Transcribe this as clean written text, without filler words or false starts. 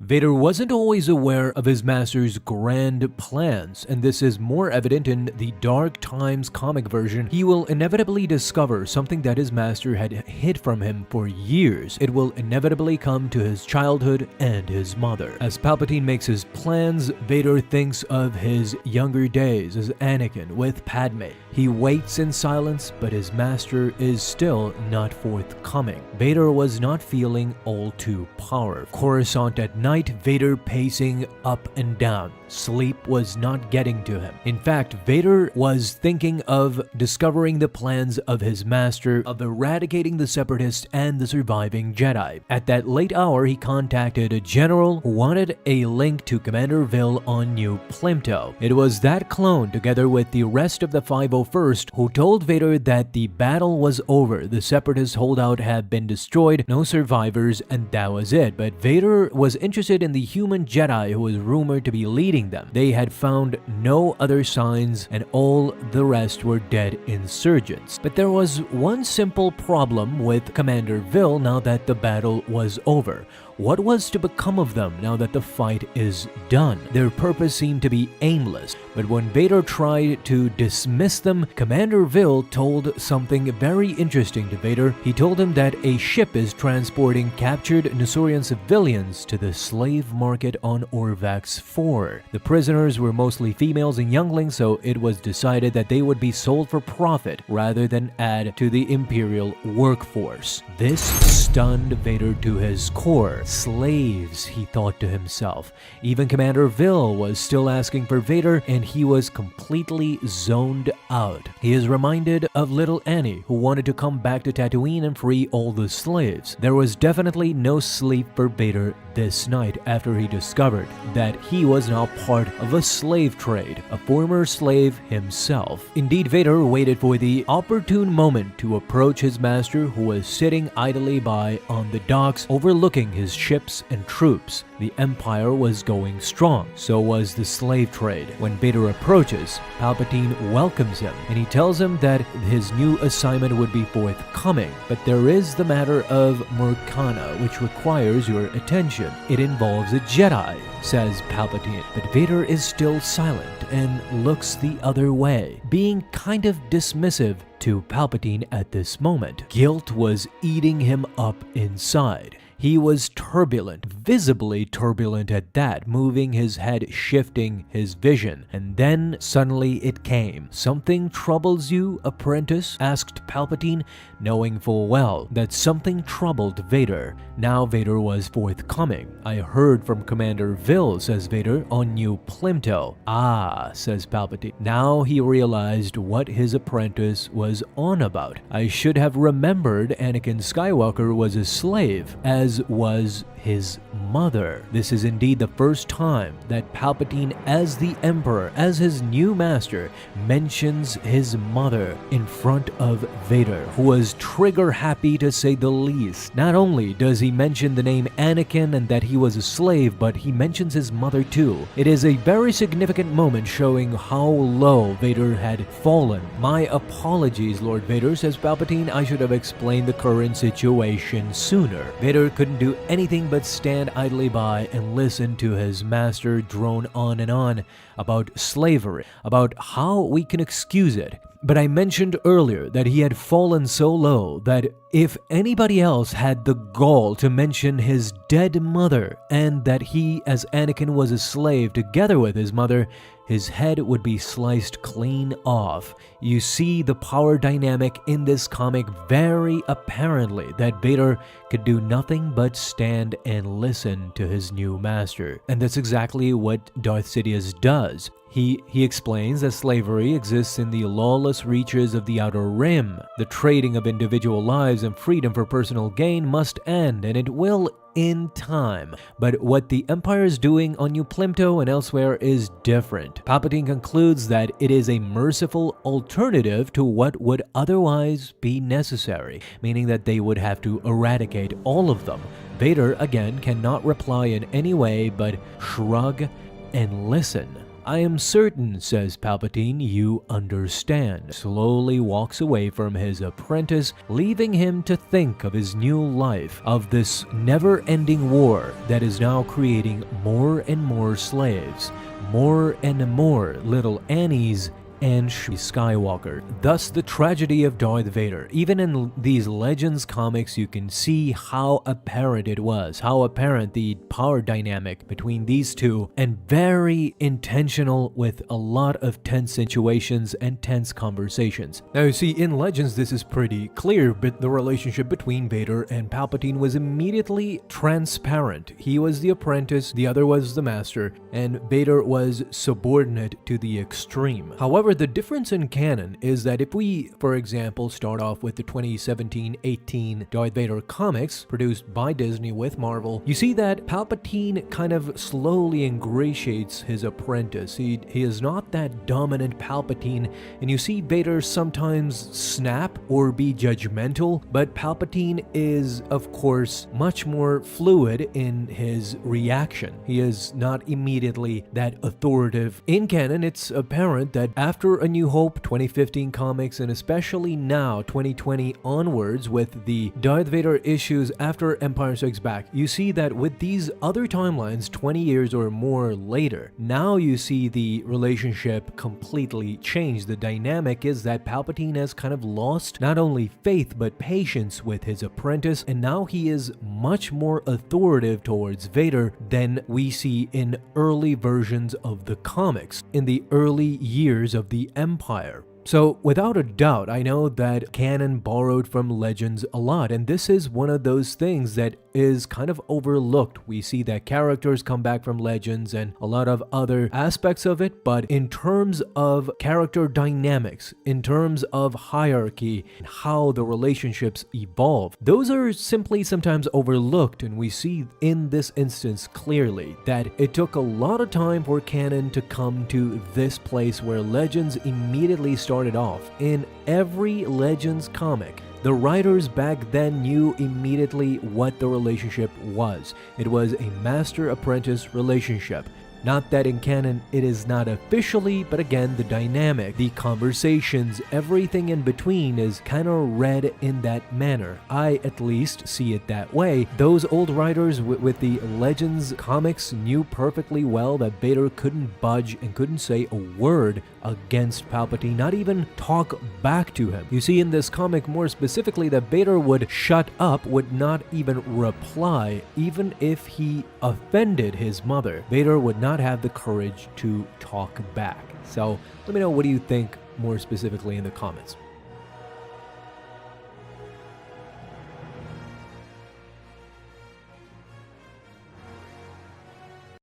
Vader wasn't always aware of his master's grand plans, and this is more evident in the Dark Times comic version. He will inevitably discover something that his master had hid from him for years. It will inevitably come to his childhood and his mother. As Palpatine makes his plans, Vader thinks of his younger days as Anakin with Padme. He waits in silence, but his master is still not forthcoming. Vader was not feeling all too powerful. Coruscant at night, Vader pacing up and down. Sleep was not getting to him. In fact, Vader was thinking of discovering the plans of his master, of eradicating the Separatists and the surviving Jedi. At that late hour, he contacted a general who wanted a link to Commander Vil on New Plympto. It was that clone, together with the rest of the 501st, who told Vader that the battle was over, the Separatist holdout had been destroyed, no survivors, and that was it. But Vader was interested in the human Jedi who was rumored to be leading them. They had found no other signs, and all the rest were dead insurgents. But there was one simple problem with Commander Vil now that the battle was over. What was to become of them now that the fight is done? Their purpose seemed to be aimless, but when Vader tried to dismiss them, Commander Vil told something very interesting to Vader. He told him that a ship is transporting captured Nusurian civilians to the slave market on Orvax 4. The prisoners were mostly females and younglings, so it was decided that they would be sold for profit rather than add to the Imperial workforce. This stunned Vader to his core. Slaves, he thought to himself. Even Commander Vil was still asking for Vader, and he was completely zoned out. He is reminded of little Annie, who wanted to come back to Tatooine and free all the slaves. There was definitely no sleep for Vader this night after he discovered that he was now part of a slave trade, a former slave himself. Indeed, Vader waited for the opportune moment to approach his master, who was sitting idly by on the docks overlooking his ships and troops. The Empire was going strong, so was the slave trade. When Vader approaches, Palpatine welcomes him, and he tells him that his new assignment would be forthcoming. But there is the matter of Murkana, which requires your attention. It involves a Jedi, says Palpatine. But Vader is still silent and looks the other way, being kind of dismissive to Palpatine at this moment. Guilt was eating him up inside. He was turbulent, visibly turbulent at that, moving his head, shifting his vision. And then suddenly it came. "Something troubles you, apprentice?" asked Palpatine, knowing full well that something troubled Vader. Now Vader was forthcoming. "I heard from Commander Vil," says Vader, "on New Plympto." "Ah," says Palpatine. Now he realized what his apprentice was on about. "I should have remembered Anakin Skywalker was a slave, as was his mother." This is indeed the first time that Palpatine, as the Emperor, as his new master, mentions his mother in front of Vader, who was trigger happy to say the least. Not only does he mention the name Anakin and that he was a slave, but he mentions his mother too. It is a very significant moment showing how low Vader had fallen. "My apologies, Lord Vader," says Palpatine. "I should have explained the current situation sooner." Vader couldn't do anything but stand idly by and listen to his master drone on and on about slavery, about how we can excuse it. But I mentioned earlier that he had fallen so low that if anybody else had the gall to mention his dead mother and that he, as Anakin, was a slave together with his mother, his head would be sliced clean off. You see the power dynamic in this comic very apparently, that Vader could do nothing but stand and listen to his new master. And that's exactly what Darth Sidious does. He explains that slavery exists in the lawless reaches of the Outer Rim. The trading of individual lives and freedom for personal gain must end, and it will in time. But what the Empire is doing on New Plympto and elsewhere is different. Palpatine concludes that it is a merciful alternative to what would otherwise be necessary, meaning that they would have to eradicate all of them. Vader, again, cannot reply in any way but shrug and listen. "I am certain," says Palpatine, "you understand." Slowly walks away from his apprentice, leaving him to think of his new life, of this never-ending war that is now creating more and more slaves, more and more little Annies and Skywalker. Thus the tragedy of Darth Vader. Even in these Legends comics, you can see how apparent it was, how apparent the power dynamic between these two, and very intentional with a lot of tense situations and tense conversations. Now you see, in Legends this is pretty clear, but the relationship between Vader and Palpatine was immediately transparent. He was the apprentice, the other was the master, and Vader was subordinate to the extreme. However, the difference in canon is that if we, for example, start off with the 2017-18 Darth Vader comics produced by Disney with Marvel, you see that Palpatine kind of slowly ingratiates his apprentice. He is not that dominant Palpatine, and you see Vader sometimes snap or be judgmental, but Palpatine is, of course, much more fluid in his reaction. He is not immediately that authoritative. In canon, it's apparent that after A New Hope 2015 comics, and especially now 2020 onwards with the Darth Vader issues after Empire Strikes Back, you see that with these other timelines 20 years or more later, now you see the relationship completely change. The dynamic is that Palpatine has kind of lost not only faith but patience with his apprentice, and now he is much more authoritative towards Vader than we see in early versions of the comics, in the early years of the Empire. So without a doubt, I know that canon borrowed from Legends a lot, and this is one of those things that is kind of overlooked. We see that characters come back from Legends and a lot of other aspects of it, but in terms of character dynamics, in terms of hierarchy, and how the relationships evolve, those are simply sometimes overlooked, and we see in this instance clearly that it took a lot of time for canon to come to this place where Legends immediately started off. In every Legends comic, the writers back then knew immediately what the relationship was. It was a master-apprentice relationship. Not that in canon it is not officially, but again, the dynamic, the conversations, everything in between is kind of read in that manner. I at least see it that way. Those old writers with the Legends comics knew perfectly well that Vader couldn't budge and couldn't say a word against Palpatine, not even talk back to him. You see in this comic more specifically that Vader would shut up, would not even reply, even if he offended his mother. Vader would not have the courage to talk back. So let me know, what do you think more specifically in the comments?